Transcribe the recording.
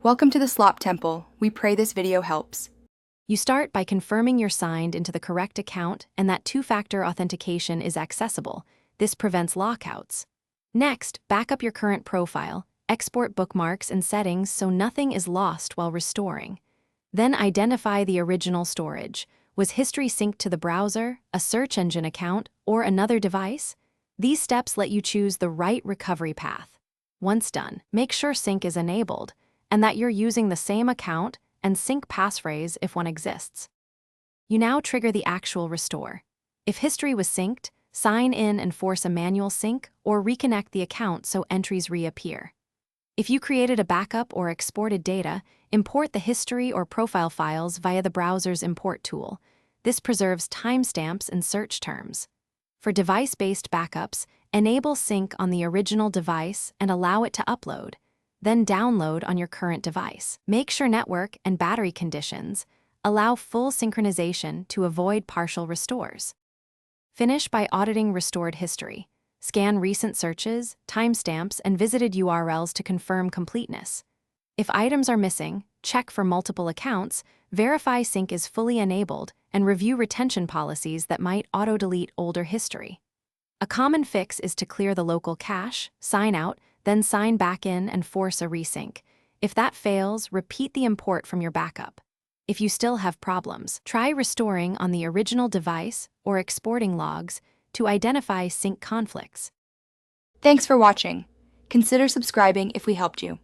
Welcome to the Slop Temple. We pray this video helps. You start by confirming you're signed into the correct account and that two-factor authentication is accessible. This prevents lockouts. Next, back up your current profile, export bookmarks and settings so nothing is lost while restoring. Then identify the original storage. Was history synced to the browser, a search engine account, or another device? These steps let you choose the right recovery path. Once done, make sure sync is enabled and that you're using the same account and sync passphrase if one exists. You now trigger the actual restore. If history was synced, sign in and force a manual sync or reconnect the account so entries reappear. If you created a backup or exported data, import the history or profile files via the browser's import tool. This preserves timestamps and search terms. For device-based backups, enable sync on the original device and allow it to upload. Then download on your current device. Make sure network and battery conditions allow full synchronization to avoid partial restores. Finish by auditing restored history. Scan recent searches, timestamps, and visited URLs to confirm completeness. If items are missing, check for multiple accounts, verify sync is fully enabled, and review retention policies that might auto-delete older history. A common fix is to clear the local cache, sign out, then sign back in and force a resync. If that fails, repeat the import from your backup. If you still have problems, try restoring on the original device or exporting logs to identify sync conflicts. Thanks for watching. Consider subscribing if we helped you.